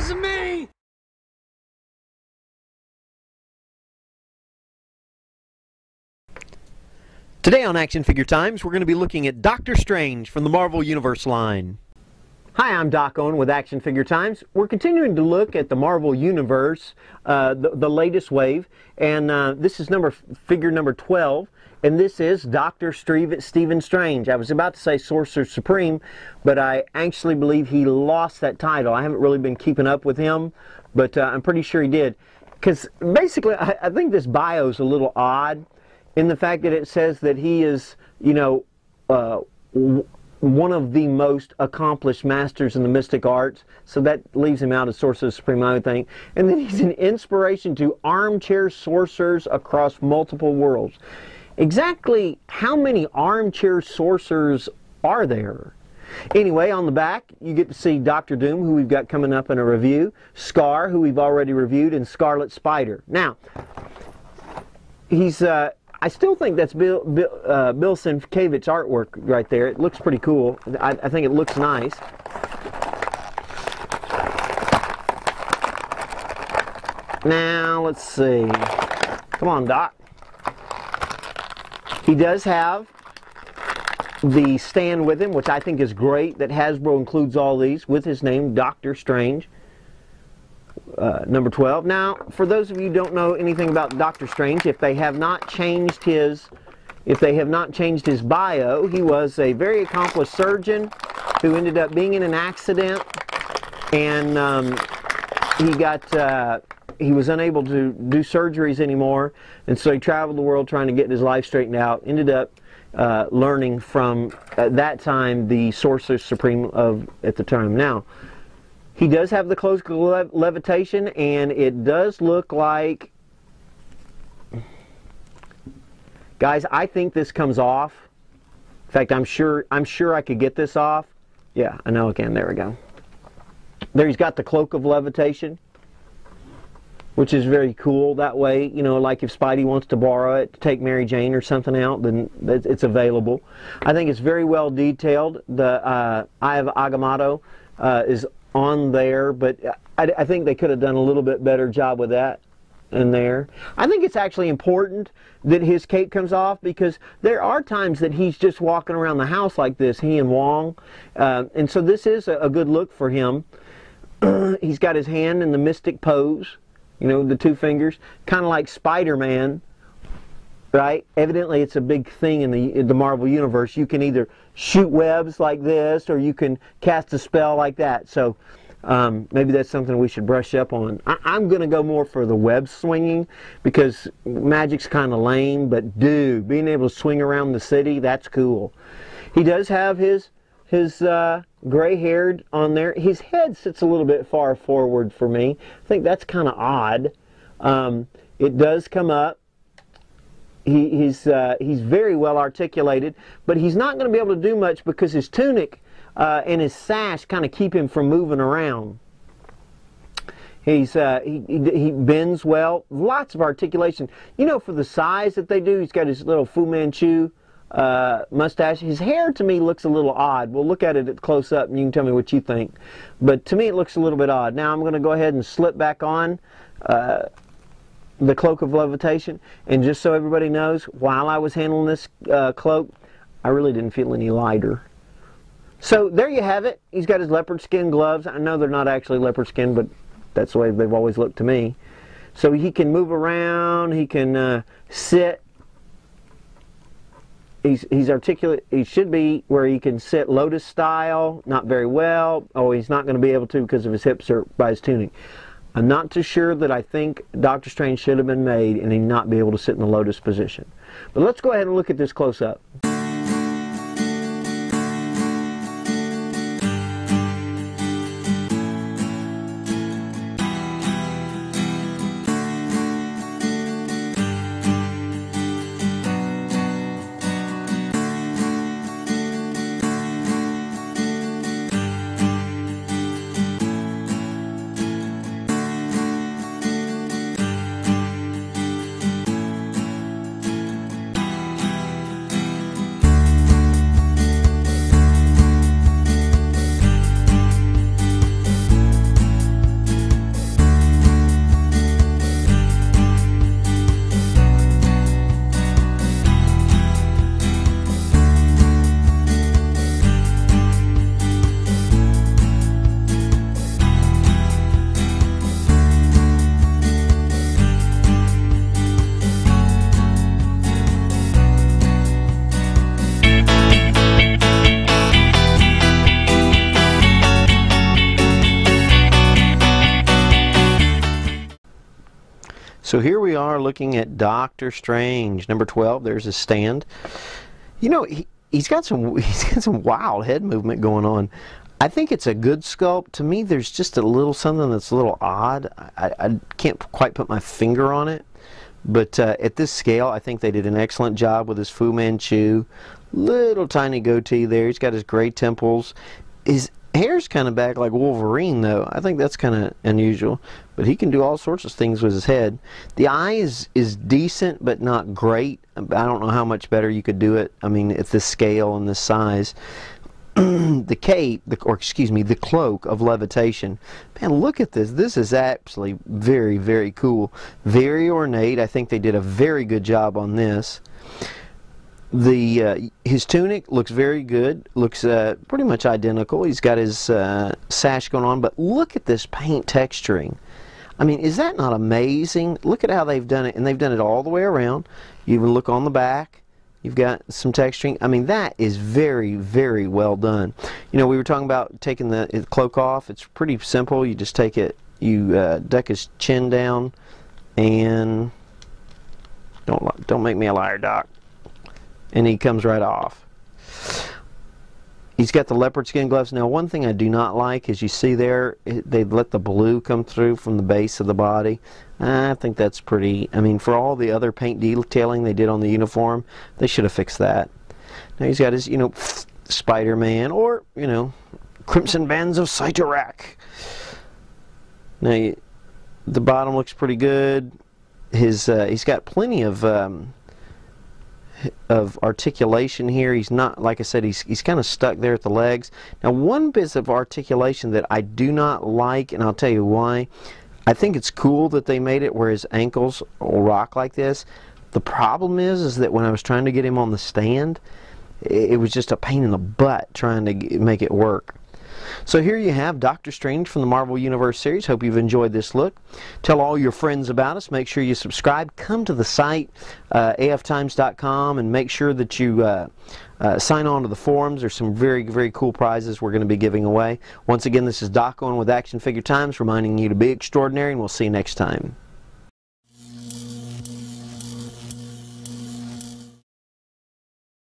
wasn't me! Today on Action Figure Times, we're going to be looking at Doctor Strange from the Marvel Universe line. Hi, I'm Doc Owen with Action Figure Times. We're continuing to look at the Marvel Universe, the latest wave, and this is figure number 12, and this is Dr. Stephen Strange. I was about to say Sorcerer Supreme, but I actually believe he lost that title. I haven't really been keeping up with him, but I'm pretty sure he did. Because basically, I think this bio is a little odd in the fact that it says that he is, you know, one of the most accomplished masters in the mystic arts, so that leaves him out as Sorcerer Supreme, I would think. And then he's an inspiration to armchair sorcerers across multiple worlds. Exactly how many armchair sorcerers are there? Anyway, on the back, you get to see Doctor Doom, who we've got coming up in a review, Scar, who we've already reviewed, and Scarlet Spider. Now, he's I still think that's Bill Sienkiewicz artwork right there. It looks pretty cool. I think it looks nice. Now, let's see. Come on, Doc. He does have the stand with him, which I think is great, that Hasbro includes all these with his name, Doctor Strange. Number 12. Now, for those of you who don't know anything about Doctor Strange, if they have not changed his bio, he was a very accomplished surgeon who ended up being in an accident, and he was unable to do surgeries anymore, and so he traveled the world trying to get his life straightened out. Ended up learning from, at that time, the Sorcerer Supreme at the time. Now, he does have the cloak of levitation, and it does look like, guys, I think this comes off. In fact, I'm sure I could get this off. Yeah, I know I can. There we go. There, he's got the cloak of levitation, which is very cool. That way, you know, like if Spidey wants to borrow it to take Mary Jane or something out, then it's available. I think it's very well detailed. The Eye of Agamotto is on there, but I think they could have done a little bit better job with that in there. I think it's actually important that his cape comes off, because there are times that he's just walking around the house like this, he and Wong, and so this is a good look for him. He's got his hand in the mystic pose, you know, the two fingers, kind of like Spider-Man, right? Evidently it's a big thing in the Marvel Universe. You can either shoot webs like this, or you can cast a spell like that. So maybe that's something we should brush up on. I'm going to go more for the web swinging, because magic's kind of lame, but dude, being able to swing around the city, that's cool. He does have his gray-haired on there. His head sits a little bit far forward for me. I think that's kind of odd. It does come up. He's very well articulated, but he's not going to be able to do much because his tunic and his sash kind of keep him from moving around. He bends well, lots of articulation. You know, for the size that they do, he's got his little Fu Manchu mustache. His hair, to me, looks a little odd. We'll look at it at close up, and you can tell me what you think. But to me, it looks a little bit odd. Now I'm going to go ahead and slip back on the cloak of levitation, and just so everybody knows, while I was handling this cloak, I really didn't feel any lighter. So there you have it. He's got his leopard skin gloves. I know they're not actually leopard skin, but that's the way they've always looked to me. So he can move around, he can sit. He's articulate. He should be where he can sit lotus style, not very well. Oh, he's not going to be able to because of his hips or by his tunic. I'm not too sure that I think Doctor Strange should have been made and he not be able to sit in the lotus position. But let's go ahead and look at this close up. So here we are looking at Doctor Strange, number 12. There's his stand. You know, he's got some wild head movement going on. I think it's a good sculpt. To me, there's just a little something that's a little odd. I can't quite put my finger on it. But at this scale, I think they did an excellent job with his Fu Manchu. Little tiny goatee there. He's got his gray temples. His hair's kind of back like Wolverine, though. I think that's kind of unusual. But he can do all sorts of things with his head. The eye is decent, but not great. I don't know how much better you could do it. I mean, at this scale and this size. The cape, the cloak of levitation. Man, look at this. This is absolutely very, very cool. Very ornate. I think they did a very good job on this. His tunic looks very good. Looks pretty much identical. He's got his sash going on, but look at this paint texturing. I mean, is that not amazing? Look at how they've done it, and they've done it all the way around. You even look on the back. You've got some texturing. I mean, that is very, very well done. You know, we were talking about taking the cloak off. It's pretty simple. You just take it, you duck his chin down, and don't make me a liar, Doc. And he comes right off. He's got the leopard skin gloves. Now, one thing I do not like is you see there, they let the blue come through from the base of the body. I think that's pretty, I mean, for all the other paint detailing they did on the uniform, they should have fixed that. Now he's got his, you know, Spider-Man, or, you know, Crimson Bands of Cyttorak. Now, the bottom looks pretty good. He's got plenty of articulation here. He's not, like I said, he's kind of stuck there at the legs. Now, one bit of articulation that I do not like, and I'll tell you why. I think it's cool that they made it where his ankles will rock like this. The problem is that when I was trying to get him on the stand, it was just a pain in the butt trying to make it work. So here you have Doctor Strange from the Marvel Universe series. Hope you've enjoyed this look. Tell all your friends about us. Make sure you subscribe. Come to the site, aftimes.com, and make sure that you sign on to the forums. There's some very, very cool prizes we're going to be giving away. Once again, this is Doc Owen with Action Figure Times, reminding you to be extraordinary, and we'll see you next time.